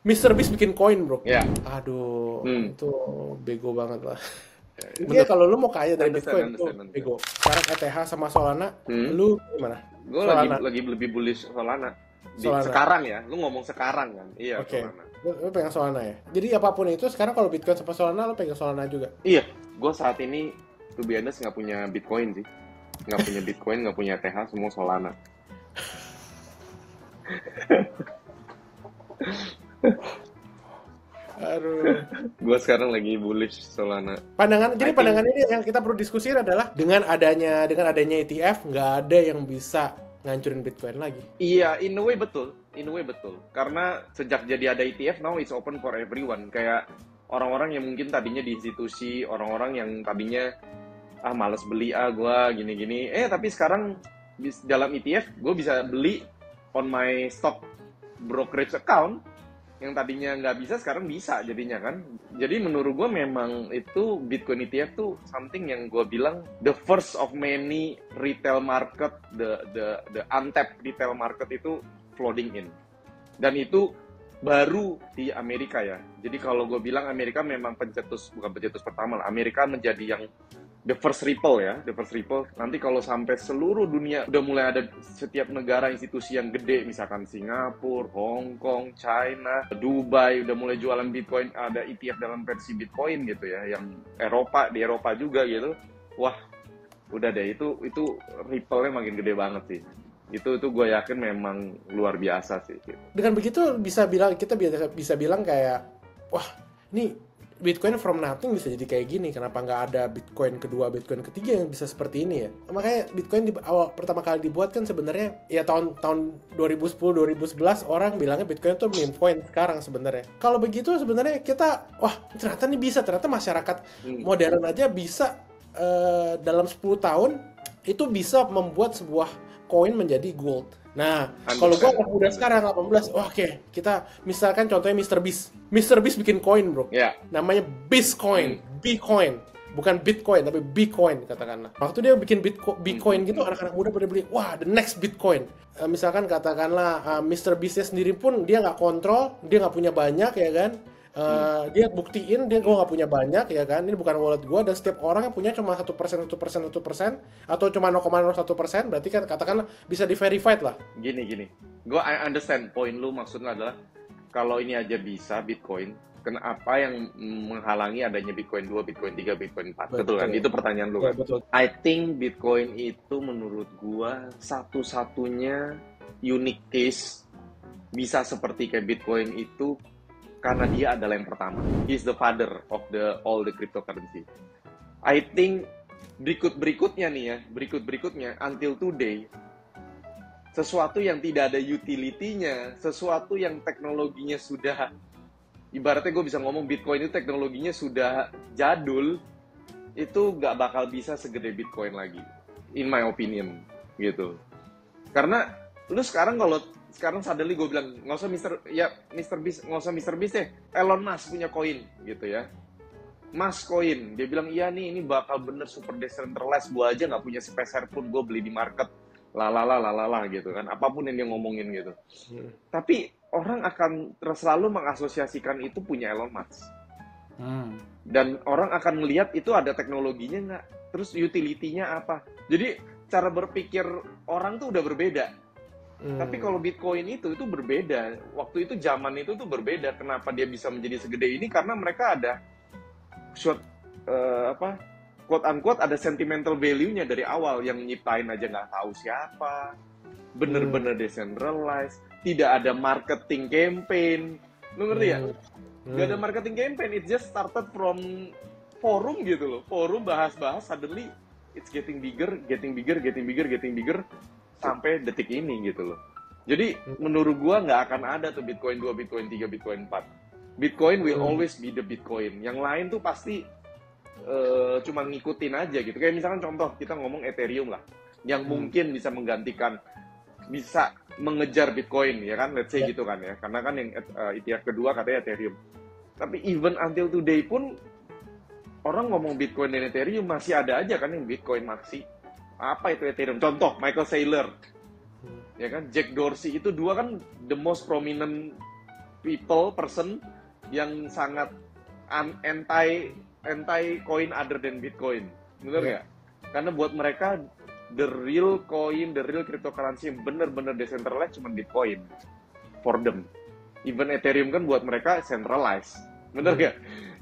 Mr. Beast bikin koin, bro. Ya. Aduh, itu bego banget lah. Yeah. Intinya kalau lu mau kaya dari Bitcoin itu Understand. bego. Sekarang ETH sama Solana, lu gimana? Gue Solana. lagi lebih bullish Solana. Solana. Sekarang ya, lu ngomong sekarang kan? Iya, Oke. Solana. Lu pegang Solana ya? Jadi apapun itu, sekarang kalau Bitcoin sama Solana, lu pegang Solana juga? Iya, gue saat ini to be honest nggak punya Bitcoin sih. Nggak punya Bitcoin, nggak punya ETH, semua Solana. Aduh. Gue sekarang lagi bullish Solana. Pandangan ini yang kita perlu diskusikan adalah dengan adanya ETF nggak ada yang bisa ngancurin Bitcoin lagi. Iya, in a way betul. Karena sejak jadi ada ETF, now it's open for everyone. Kayak orang-orang yang mungkin tadinya di institusi, orang-orang yang tadinya males beli gue gini-gini. Tapi sekarang dalam ETF gue bisa beli on my stock brokerage account. Yang tadinya nggak bisa, sekarang bisa jadinya kan. Jadi menurut gue memang itu Bitcoin ETF tuh something yang gue bilang the first of many retail market, the untapped retail market itu flooding in. Dan itu baru di Amerika ya. Jadi kalau gue bilang Amerika memang bukan pencetus pertama lah. Amerika menjadi yang the first ripple ya, Nanti kalau sampai seluruh dunia udah mulai ada setiap negara institusi yang gede, misalkan Singapura, Hong Kong, China, Dubai udah mulai jualan Bitcoin, ada ETF dalam versi Bitcoin gitu ya, yang di Eropa juga gitu. Wah, udah deh itu ripple-nya makin gede banget sih. Itu gue yakin memang luar biasa sih. Gitu. Dengan begitu kita bisa bilang kayak, wah, ini Bitcoin from nothing bisa jadi kayak gini. Kenapa nggak ada Bitcoin kedua, Bitcoin ketiga yang bisa seperti ini ya? Makanya Bitcoin pertama kali dibuat kan sebenarnya ya tahun 2010-2011 orang bilangnya Bitcoin itu meme coin sekarang sebenarnya. Kalau begitu sebenarnya kita, wah ternyata ini bisa, ternyata masyarakat modern aja bisa dalam 10 tahun itu bisa membuat sebuah koin menjadi gold. Nah, kalau gue anak muda sekarang 18, oke, kita misalkan contohnya Mr. Beast. Mr. Beast bikin koin, bro. Yeah. Namanya Bitcoin, Bitcoin. Bukan Bitcoin, tapi Bitcoin katakanlah. Waktu dia bikin Bitcoin gitu, anak-anak muda pada beli, wah, the next Bitcoin. Misalkan katakanlah Mr. Beast-nya sendiri pun dia nggak kontrol, dia nggak punya banyak ya kan. Dia buktiin gue nggak punya banyak ya kan, ini bukan wallet gue, dan setiap orang yang punya cuma 1% atau cuma 0,01%, berarti kan katakanlah bisa di verified lah. Gini gue understand poin lu, maksudnya adalah kalau ini aja bisa Bitcoin, kenapa yang menghalangi adanya Bitcoin 2, Bitcoin 3, Bitcoin 4? Betul kan? Itu pertanyaan lu kan? Betul. I think Bitcoin itu menurut gue satu-satunya unique case bisa seperti kayak Bitcoin itu karena dia adalah yang pertama. He's the father of all the cryptocurrency. I think berikutnya until today, sesuatu yang tidak ada utility-nya, sesuatu yang teknologinya sudah, ibaratnya gue bisa ngomong Bitcoin itu teknologinya sudah jadul, itu gak bakal bisa segede Bitcoin lagi, in my opinion, gitu. Karena lu sekarang suddenly gue bilang nggak usah Mr. Beast deh, Elon Musk punya koin gitu ya, Musk koin, dia bilang iya nih, ini bakal bener super decentralized, gue aja nggak punya sepeser pun, gue beli di market, lalala gitu kan, apapun yang dia ngomongin gitu. Tapi orang akan selalu mengasosiasikan itu punya Elon Musk, dan orang akan melihat itu ada teknologinya nggak, terus utility-nya apa. Jadi cara berpikir orang tuh udah berbeda. Tapi kalau Bitcoin itu berbeda. Waktu itu zaman itu tuh berbeda. Kenapa dia bisa menjadi segede ini? Karena mereka ada quote unquote ada sentimental value-nya dari awal, yang nyiptain aja nggak tahu siapa. Bener-bener decentralized. Tidak ada marketing campaign. Lu ngerti ya? Gak ada marketing campaign. It just started from forum gitu loh. Forum bahas-bahas, suddenly it's getting bigger sampai detik ini gitu loh. Jadi menurut gua nggak akan ada tuh Bitcoin 2, Bitcoin 3, Bitcoin 4. Bitcoin will always be the Bitcoin. Yang lain tuh pasti cuma ngikutin aja gitu. Kayak misalkan contoh kita ngomong Ethereum lah, yang mungkin bisa menggantikan, bisa mengejar Bitcoin ya kan, let's say gitu kan ya. Karena kan yang ETF kedua katanya Ethereum. Tapi even until today pun orang ngomong Bitcoin dan Ethereum masih ada aja kan yang Bitcoin maxi. Apa itu Ethereum? Contoh Michael Saylor, ya kan, Jack Dorsey, itu dua kan the most prominent person yang sangat anti coin other than Bitcoin. Bener nggak? Karena buat mereka the real cryptocurrency yang bener-bener decentralized cuma Bitcoin for them. Even Ethereum kan buat mereka centralized. Bener nggak?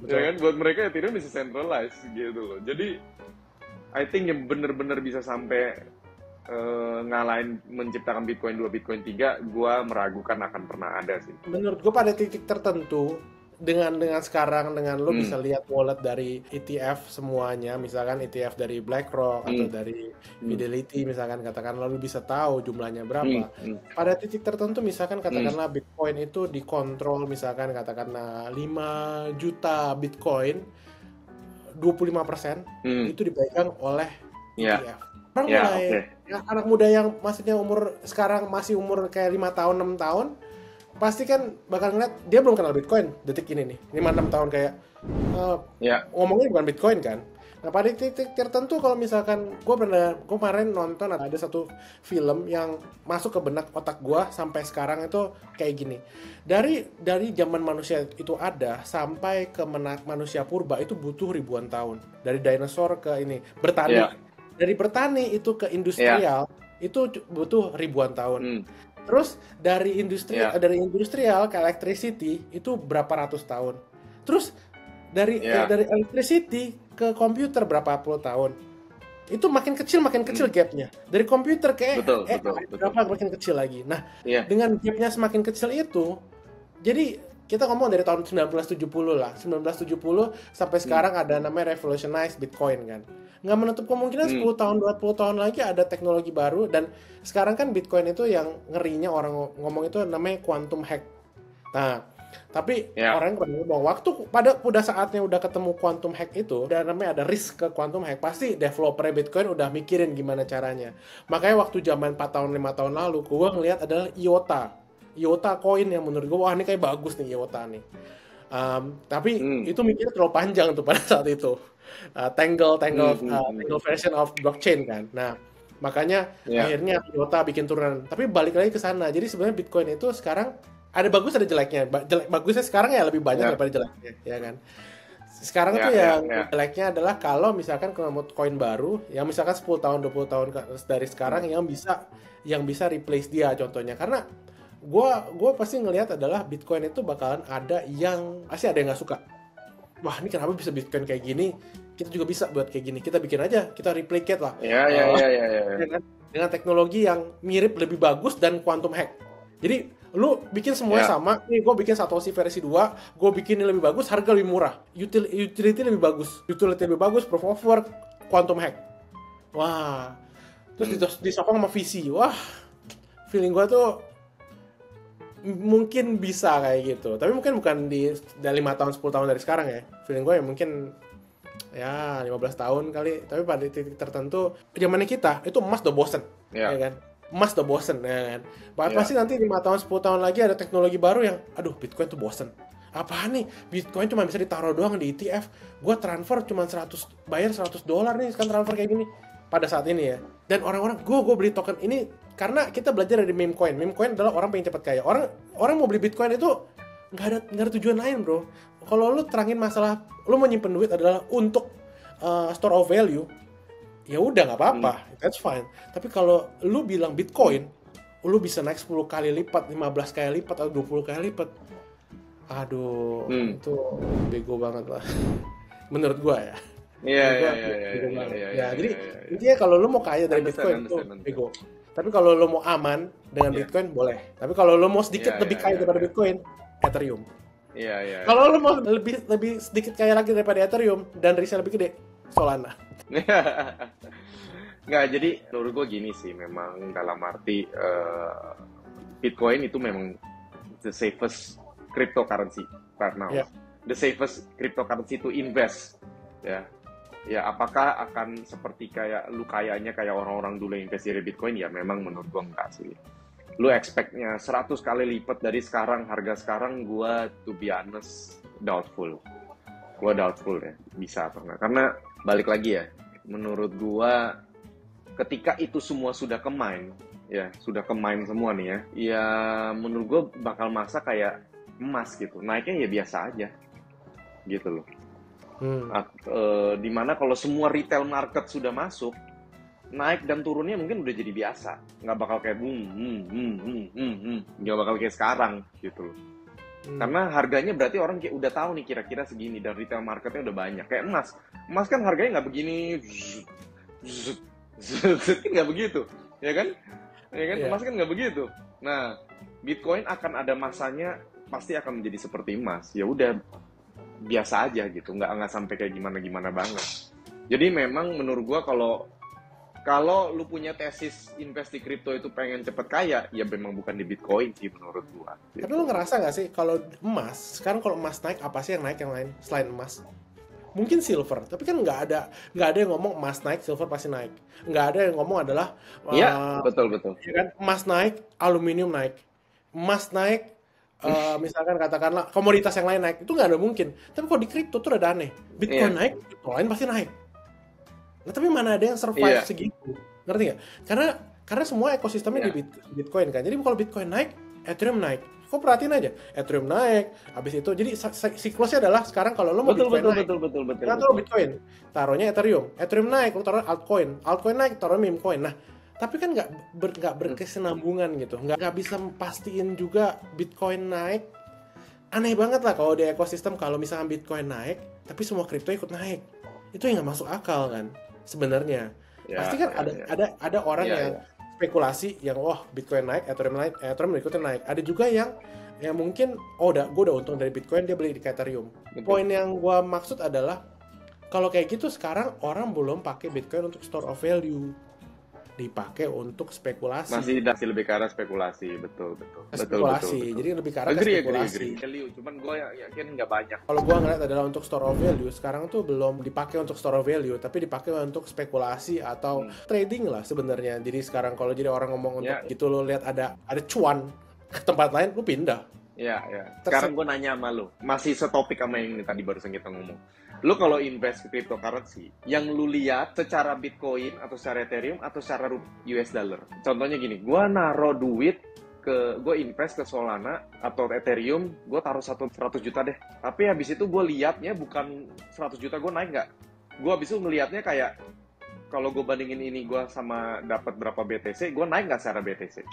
Ya kan, buat mereka Ethereum bisa centralized gitu loh. Jadi I think yang bener-bener bisa sampai ngalahin menciptakan Bitcoin 2, Bitcoin 3, gue meragukan akan pernah ada sih. Menurut gue pada titik tertentu, dengan sekarang, dengan lo bisa lihat wallet dari ETF semuanya, misalkan ETF dari BlackRock atau dari Fidelity, misalkan katakan lalu bisa tahu jumlahnya berapa. Pada titik tertentu, misalkan katakanlah Bitcoin itu dikontrol, misalkan katakanlah 5 juta Bitcoin, 25% itu dipegang oleh ETF. Orang mulai, anak muda yang maksudnya umur sekarang masih umur kayak 5 tahun, 6 tahun, pasti kan bakal ngeliat, dia belum kenal Bitcoin detik ini nih, 5-6 tahun kayak ngomongnya bukan Bitcoin kan. Nah pada titik tertentu kalau misalkan gue kemarin nonton ada satu film yang masuk ke benak otak gue sampai sekarang itu kayak gini. Dari zaman manusia itu ada sampai ke manusia purba itu butuh ribuan tahun. Dari dinosaur ke ini bertani. Dari bertani itu ke industrial itu butuh ribuan tahun. Terus dari industrial ke electricity itu berapa ratus tahun. Terus dari electricity ke komputer berapa puluh tahun. Itu makin kecil gapnya. Dari komputer ke berapa makin kecil lagi. Nah, dengan gapnya semakin kecil itu, jadi kita ngomong dari tahun 1970 lah. 1970 sampai sekarang ada namanya revolutionize Bitcoin kan. Nggak menutup kemungkinan 10 tahun, 20 tahun lagi ada teknologi baru. Dan sekarang kan Bitcoin itu yang ngerinya orang ngomong itu namanya quantum hack. Nah, tapi orang ngomong waktu pada saatnya udah ketemu quantum hack itu, udah namanya ada risk ke quantum hack, pasti developer Bitcoin udah mikirin gimana caranya. Makanya waktu zaman 4 tahun, 5 tahun lalu, gue ngelihat adalah IOTA coin yang menurut gue, wah ini kayak bagus nih IOTA nih. Tapi itu mikirnya terlalu panjang tuh pada saat itu. Tangle version of blockchain kan. Nah, makanya akhirnya IOTA bikin turunan. Tapi balik lagi ke sana. Jadi sebenarnya Bitcoin itu sekarang ada bagus ada jeleknya. Bagusnya sekarang ya lebih banyak daripada jeleknya, ya kan. Sekarang tuh yang jeleknya adalah kalau misalkan ketemu koin baru, yang misalkan 10 tahun 20 tahun dari sekarang yang bisa replace dia contohnya. Karena gue pasti ngelihat adalah Bitcoin itu bakalan ada yang pasti ada yang nggak suka. Wah ini kenapa bisa Bitcoin kayak gini? Kita juga bisa buat kayak gini. Kita bikin aja, kita replicate lah. Dengan teknologi yang mirip, lebih bagus dan quantum hack. Jadi lu bikin semuanya sama. Nih gue bikin Satoshi versi 2, gue bikin ini lebih bagus, harga lebih murah, utility lebih bagus, proof of work, quantum hack. Wah. Terus disokong sama visi. Wah. Feeling gue tuh mungkin bisa kayak gitu. Tapi mungkin bukan dari 5 tahun, 10 tahun dari sekarang ya. Feeling gue ya mungkin 15 tahun kali. Tapi pada titik tertentu zamannya kita itu emas udah bosen, ya kan? Emas udah bosen, ya kan? Pasti nanti 5 tahun, 10 tahun lagi ada teknologi baru yang aduh Bitcoin tuh bosen. Apaan nih? Bitcoin cuma bisa ditaruh doang di ETF. Gue transfer cuma bayar $100 nih sekarang transfer kayak gini. Pada saat ini ya. Dan orang-orang gue beli token ini karena kita belajar dari meme coin. Meme coin adalah orang pengen cepat kaya. Orang mau beli Bitcoin itu nggak ada tujuan lain, bro. Kalau lu terangin masalah lu mau nyimpen duit adalah untuk store of value, ya udah nggak apa-apa, that's fine. Tapi kalau lu bilang Bitcoin, lu bisa naik 10 kali lipat, 15 kali lipat atau 20 kali lipat. Aduh, itu bego banget lah. Menurut gua ya. Iya. Jadi intinya kalau lu mau kaya dari Bitcoin itu bego. Tapi kalau lu mau aman dengan Bitcoin boleh. Tapi kalau lu mau sedikit lebih kaya daripada Bitcoin, Ethereum. Iya. Kalau lu mau lebih sedikit kaya lagi daripada Ethereum dan risknya lebih gede, Solana. Nggak, jadi menurut gue gini sih, memang dalam arti Bitcoin itu memang the safest cryptocurrency right now. The safest cryptocurrency to invest. Ya, apakah akan seperti kayak lu kayaknya kayak orang-orang dulu yang invest di Bitcoin? Ya memang menurut gue enggak sih. Lu expect-nya 100 kali lipat dari sekarang, harga sekarang, gue to be honest doubtful. Gue doubtful ya, bisa atau enggak. Karena balik lagi ya, menurut gue ketika itu semua sudah ke mine semua nih ya menurut gue bakal masa kayak emas gitu. Naiknya ya biasa aja gitu loh. Hmm. Dimana kalau semua retail market sudah masuk, naik dan turunnya mungkin udah jadi biasa, nggak bakal kayak nggak bakal kayak sekarang gitu loh. Karena harganya berarti orang kayak udah tahu nih kira-kira segini dan retail marketnya udah banyak. Kayak emas kan harganya nggak begini, nggak begitu, ya kan? Ya kan, emas kan nggak begitu. Nah, Bitcoin akan ada masanya pasti akan menjadi seperti emas. Ya udah biasa aja gitu, nggak sampai kayak gimana banget. Jadi memang menurut gua kalau lu punya tesis invest di kripto itu pengen cepet kaya, ya memang bukan di Bitcoin sih menurut gua. Gitu. Tapi lu ngerasa nggak sih kalau emas sekarang, kalau emas naik, apa sih yang naik yang lain selain emas? Mungkin silver, tapi kan nggak ada yang ngomong emas naik, silver pasti naik. Nggak ada yang ngomong adalah Iya, betul. ya kan, emas naik, aluminium naik, emas naik, misalkan katakanlah komoditas yang lain naik, itu nggak ada mungkin. Tapi kalau di kripto tuh ada aneh, Bitcoin naik, kripto lain pasti naik. Nah, tapi mana ada yang survive segitu, ngerti nggak? Karena semua ekosistemnya di Bitcoin kan. Jadi kalau Bitcoin naik, Ethereum naik. Kok perhatiin aja, Ethereum naik, habis itu jadi siklusnya adalah sekarang kalau lo mau Bitcoin naik, betul. taruh Bitcoin, taruhnya Ethereum naik, lo taruh altcoin naik, taruh meme coin. Nah, tapi kan nggak berkesinambungan gitu, nggak bisa pastiin juga Bitcoin naik. Aneh banget lah kalau di ekosistem, kalau misalnya Bitcoin naik, tapi semua kripto ikut naik, itu yang nggak masuk akal kan sebenarnya. Pasti kan ada orang yang spekulasi yang Bitcoin naik, Ethereum ikutin naik. Ada juga yang mungkin gue udah untung dari Bitcoin, dia beli di Ethereum. Poin yang gue maksud adalah kalau kayak gitu sekarang orang belum pakai Bitcoin untuk store of value, dipakai untuk spekulasi. Masih lebih ke arah spekulasi, betul. Spekulasi, jadi lebih ke arah spekulasi. Value, cuman gue yakin nggak banyak. Kalau gue ngeliat adalah untuk store of value, sekarang tuh belum dipakai untuk store of value, tapi dipakai untuk spekulasi atau trading lah sebenarnya. Jadi sekarang kalau jadi orang ngomong untuk gitu, lo lihat ada cuan ke tempat lain, lo pindah. Iya. Sekarang gue nanya sama lo, masih setopik sama yang tadi barusan kita ngomong. Lu kalau invest ke cryptocurrency, yang lu lihat secara Bitcoin atau secara Ethereum atau secara US dollar. Contohnya gini, gue naro duit gue invest ke Solana atau Ethereum, gue taruh 100 juta deh. Tapi habis itu gue liatnya bukan 100 juta gue naik nggak. Gue habis itu ngeliatnya kayak, kalau gue bandingin ini gue sama dapat berapa BTC, gue naik nggak secara BTC?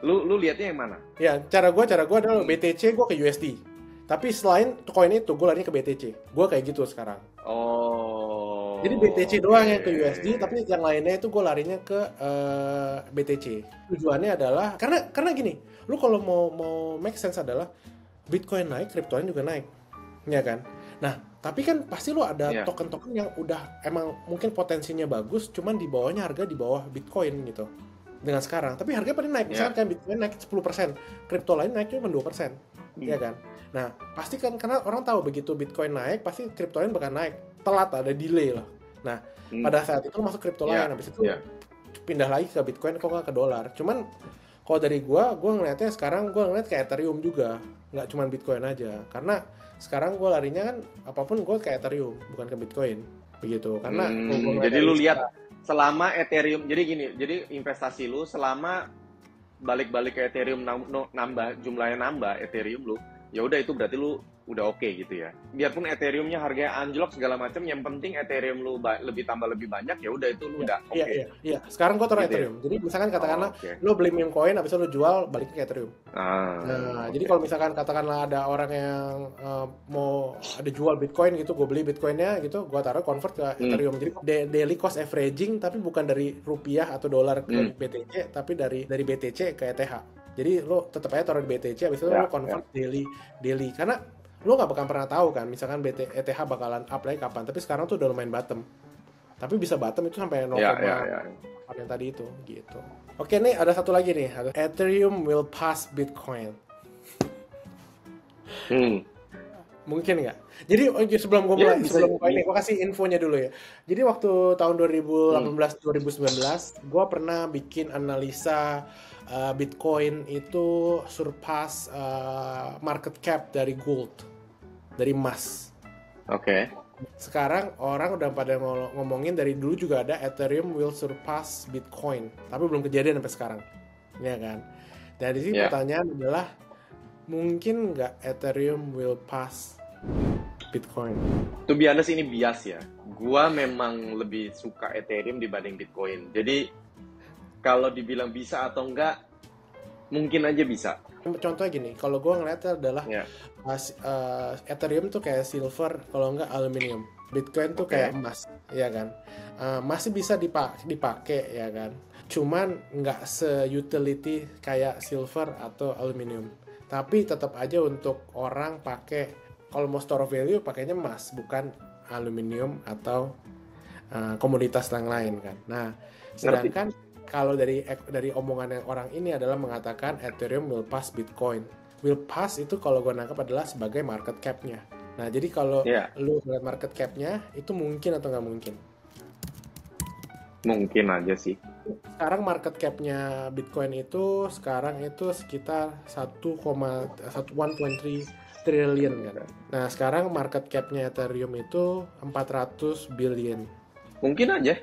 Lu liatnya yang mana? Ya, cara gue adalah BTC gue ke USD. Tapi selain koin itu, gue larinya ke BTC. Gue kayak gitu sekarang. Jadi BTC doang yang ke USD, tapi yang lainnya itu gue larinya ke BTC. Tujuannya adalah karena gini, lu kalau mau make sense adalah Bitcoin naik, kripto lain juga naik, ya kan? Nah, tapi kan pasti lu ada token-token yang udah emang mungkin potensinya bagus, cuman di bawahnya harga di bawah Bitcoin gitu. Dengan sekarang, tapi harganya pada naik. Misalkan kan Bitcoin naik 10%, kripto lain naik cuma 2%, ya kan? Nah, pasti kan karena orang tahu begitu Bitcoin naik, pasti kripto lain bakal naik. Telat, ada delay lah. Nah, pada saat itu masuk kripto lain, habis itu pindah lagi ke Bitcoin, kok nggak ke dolar. Cuman kalau dari gue ngelihatnya sekarang gue ngeliat ke Ethereum juga, nggak cuma Bitcoin aja. Karena sekarang gue larinya kan apapun gue ke Ethereum, bukan ke Bitcoin, begitu. Karena jadi lu lihat selama Ethereum, jadi gini, jadi investasi lu selama balik-balik ke Ethereum jumlahnya nambah Ethereum lu, ya udah itu berarti lu udah oke gitu ya. Biarpun Ethereumnya harganya anjlok segala macam, yang penting Ethereum lu tambah lebih banyak, ya udah itu lu udah oke. Iya. Sekarang gua taruh Ethereum. Jadi misalkan katakanlah lu beli meme coin, habis itu lu jual, balik ke Ethereum. Jadi kalau misalkan katakanlah ada orang yang mau ada jual Bitcoin gitu, gua beli Bitcoinnya gitu, gua taruh convert ke Ethereum. Jadi daily cost averaging, tapi bukan dari rupiah atau dolar ke BTC, tapi dari BTC ke ETH. Jadi lo tetap aja taruh di BTC, habis itu lo convert daily. Karena lo nggak bakal pernah tahu kan, misalkan ETH bakalan up lagi kapan. Tapi sekarang tuh udah lumayan bottom. Tapi bisa bottom itu sampai 0,8 yang tadi itu gitu. Oke, nih ada satu lagi nih. Ethereum will pass Bitcoin. Mungkin nggak? Jadi sebelum gue mulai, gue kasih infonya dulu ya. Jadi waktu tahun 2018-2019, gue pernah bikin analisa Bitcoin itu surpass market cap dari gold, dari emas. Oke. Sekarang orang udah pada ngomongin dari dulu juga ada Ethereum will surpass Bitcoin, tapi belum kejadian sampai sekarang, ya kan? Dan di sini pertanyaan adalah mungkin nggak Ethereum will pass Bitcoin. To be honest, ini bias ya. Gua memang lebih suka Ethereum dibanding Bitcoin. Jadi kalau dibilang bisa atau enggak, mungkin aja bisa. Contohnya gini, kalau gue ngeliatnya adalah Ya. Ethereum tuh kayak silver, kalau enggak aluminium. Bitcoin tuh Oke. kayak emas, ya kan? Masih bisa dipakai, ya kan? Cuman nggak se-utility kayak silver atau aluminium. Tapi tetap aja untuk orang pakai, kalau mau store value pakainya emas, bukan aluminium atau komoditas yang lain kan. Nah, sedangkan kalau dari omongan yang orang ini adalah mengatakan Ethereum will pass Bitcoin. Will pass itu kalau gue nangkap adalah sebagai market cap-nya. Nah, jadi kalau Ya, lu lihat market cap-nya, itu mungkin atau nggak mungkin? mungkin aja sih. Sekarang market cap-nya Bitcoin itu sekarang itu sekitar 1,3 triliun kan. Nah, sekarang market cap-nya Ethereum itu 400 billion. Mungkin aja.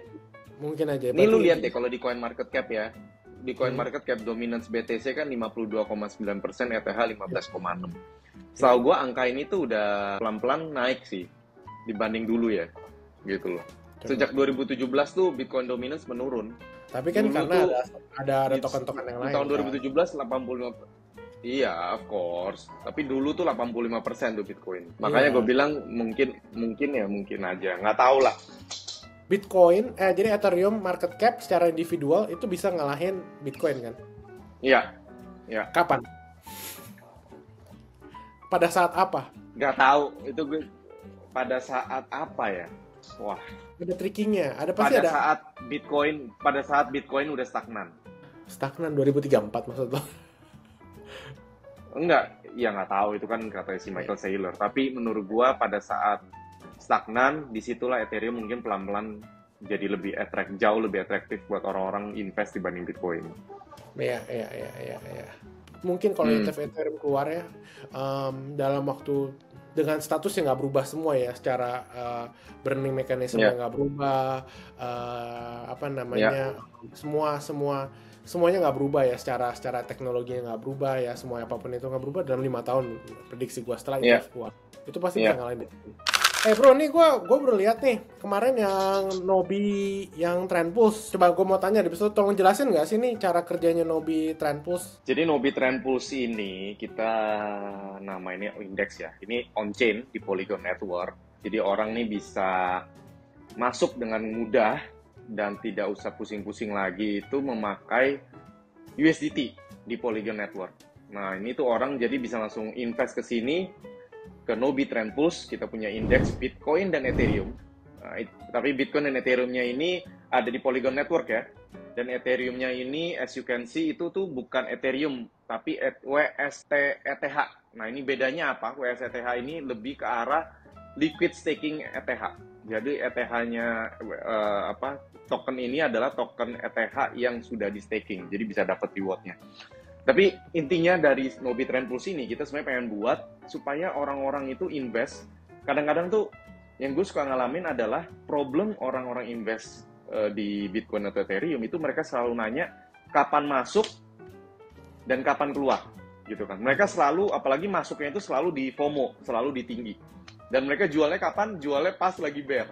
Mungkin aja. Ini lu Berarti- lihat deh kalau di coin market cap ya. Di coin market cap dominance BTC kan 52,9%, ETH 15,6. Setahu gua angka ini tuh udah pelan-pelan naik sih dibanding dulu ya. Gitu loh. Sejak 2017 tuh Bitcoin dominance menurun. Tapi kan Dulu karena tuh ada di- token-token yang di lain. tahun kan. 2017 85. Iya, of course. Tapi dulu tuh 85% tuh Bitcoin. Makanya Iya. gue bilang mungkin aja. Nggak tahu lah. Bitcoin, jadi Ethereum market cap secara individual itu bisa ngalahin Bitcoin kan? Iya. Ya. Kapan? Pada saat apa? Nggak tahu. Itu gue pada saat apa ya? Wah, Ada trickingnya. Ada pasti ada pada saat Bitcoin udah stagnan. stagnan 2034 maksud lo? Enggak, ya nggak tahu itu kan kata si Michael Saylor. Tapi menurut gua pada saat stagnan, disitulah Ethereum mungkin pelan-pelan jadi jauh lebih atraktif buat orang-orang invest dibanding Bitcoin. Iya. Mungkin kalau Ethereum keluar ya dalam waktu dengan status yang nggak berubah semua ya, secara burning mechanism yang nggak berubah, semuanya nggak berubah ya, secara teknologi yang nggak berubah ya, semua apapun itu nggak berubah dalam 5 tahun prediksi gua setelah itu keluar, itu pasti bisa ngalahin Bitcoin. Bro, nih gue baru lihat nih kemarin yang Nobi yang Trend Pulse. Coba gue mau tanya, bisa tolong jelasin nggak sih nih cara kerjanya Nobi Trend Pulse? Jadi Nobi Trend Pulse ini kita namainnya indeks ya. Ini on chain di Polygon Network. Jadi orang nih bisa masuk dengan mudah dan tidak usah pusing-pusing lagi itu memakai USDT di Polygon Network. Nah, ini tuh orang jadi bisa langsung invest ke sini, ke Nobi Trend Pulse. Kita punya indeks Bitcoin dan Ethereum. Nah, tapi Bitcoin dan Ethereum-nya ini ada di Polygon Network ya. Dan Ethereum-nya ini, as you can see, itu tuh bukan Ethereum, tapi WSTETH. Nah, ini bedanya apa? WSTETH ini lebih ke arah liquid staking ETH. Jadi ETH-nya token ini adalah token ETH yang sudah di staking, jadi bisa dapat reward-nya. Tapi intinya dari Nobi Trend Pulse ini kita sebenarnya pengen buat supaya orang-orang itu invest. Kadang-kadang tuh yang gue suka ngalamin adalah problem orang-orang invest di Bitcoin atau Ethereum itu mereka selalu nanya kapan masuk dan kapan keluar gitu kan. Mereka selalu, apalagi masuknya itu selalu di FOMO, selalu di tinggi. Dan mereka jualnya kapan? Jualnya pas lagi bear.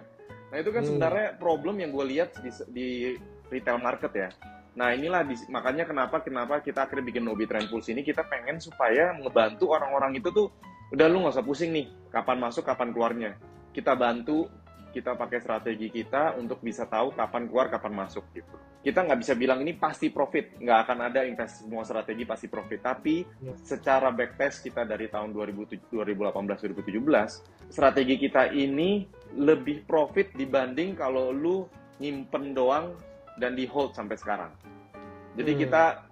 Nah itu kan sebenarnya problem yang gue lihat di retail market ya. Nah inilah makanya kenapa kita akhirnya bikin Nobi Trend Pulse ini, kita pengen supaya ngebantu orang-orang itu tuh udah lu nggak usah pusing nih kapan masuk kapan keluarnya. Kita bantu, kita pakai strategi kita untuk bisa tahu kapan keluar kapan masuk gitu. Kita nggak bisa bilang ini pasti profit, nggak akan ada invest semua strategi pasti profit. Tapi secara backtest kita dari tahun 2018-2017, strategi kita ini lebih profit dibanding kalau lu nyimpen doang dan di hold sampai sekarang. Jadi kita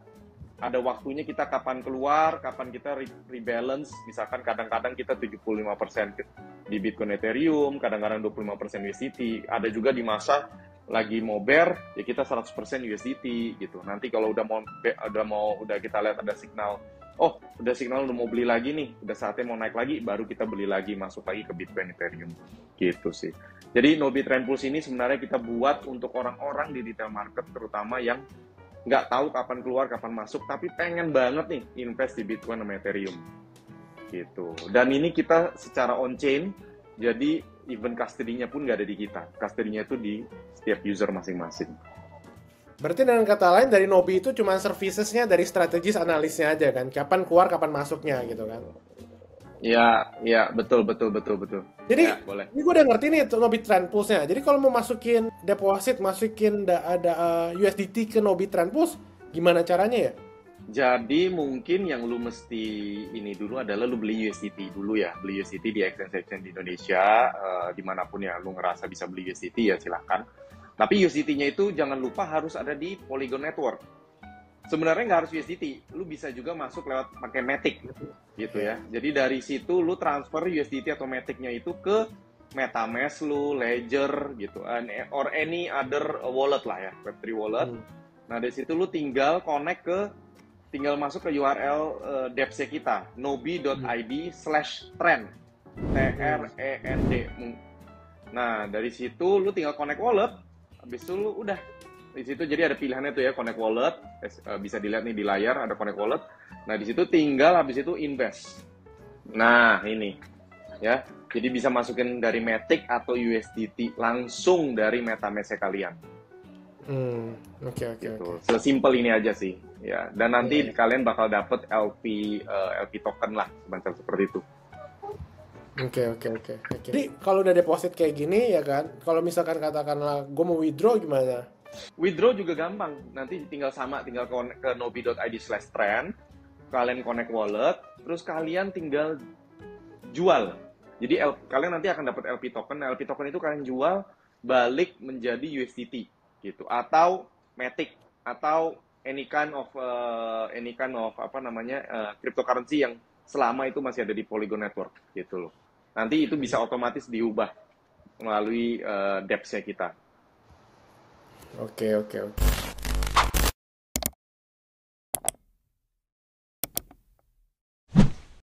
ada waktunya, kita kapan keluar, kapan kita rebalance. Misalkan kadang-kadang kita 75% di Bitcoin Ethereum, kadang-kadang 25% USDT. Ada juga di masa lagi mau bear, ya kita 100% USDT gitu. Nanti kalau udah kita lihat ada signal, udah signal udah mau beli lagi nih, udah saatnya mau naik lagi, baru kita beli lagi, masuk lagi ke Bitcoin Ethereum. Gitu sih. Jadi Nobi Trend Pulse ini sebenarnya kita buat untuk orang-orang di retail market, terutama yang nggak tahu kapan keluar, kapan masuk, tapi pengen banget nih invest di Bitcoin sama Ethereum gitu. Dan ini kita secara on-chain, jadi even custody-nya pun nggak ada di kita. Custody-nya itu di setiap user masing-masing. Berarti dengan kata lain dari Nobi itu cuma servicesnya dari strategis analisnya aja kan, kapan keluar kapan masuknya gitu kan. Ya, betul. Jadi ya, boleh. ini gue udah ngerti nih Nobi Trend Pulse-nya. Jadi kalau mau masukin deposit, masukin ada USDT ke Nobi Trend Pulse, gimana caranya ya? Jadi mungkin yang lu mesti ini dulu adalah lu beli USDT dulu ya, beli USDT di exchange di Indonesia, dimanapun ya lu ngerasa bisa beli USDT ya silahkan. Tapi USDT-nya itu jangan lupa harus ada di Polygon Network. Sebenarnya nggak harus USDT, lu bisa juga masuk lewat pakai Matic gitu ya. Jadi dari situ lu transfer USDT atau Matic-nya itu ke MetaMask lu, Ledger gitu, or any other wallet lah ya, Web3 wallet. Nah dari situ lu tinggal masuk ke URL dApps kita, nobi.id/trend, TREND. Nah dari situ lu tinggal connect wallet, habis itu lu udah di situ. Jadi ada pilihannya tuh ya, connect wallet, bisa dilihat nih di layar ada connect wallet. Nah di situ tinggal habis itu invest. Nah ini ya, jadi bisa masukin dari Matic atau USDT langsung dari MetaMask kalian. Oke. Sesimpel ini aja sih ya. Dan nanti kalian bakal dapet LP token lah, semacam seperti itu. Oke. Jadi kalau udah deposit kayak gini ya kan, kalau misalkan katakanlah gue mau withdraw gimana? Withdraw juga gampang. Nanti tinggal ke nobi.id/trend, kalian connect wallet, terus kalian tinggal jual. Jadi kalian nanti akan dapat LP token. LP token itu kalian jual balik menjadi USDT gitu, atau Matic, atau any kind of cryptocurrency yang selama itu masih ada di Polygon Network gitu loh. Nanti itu bisa otomatis diubah melalui dApps-nya kita. Oke.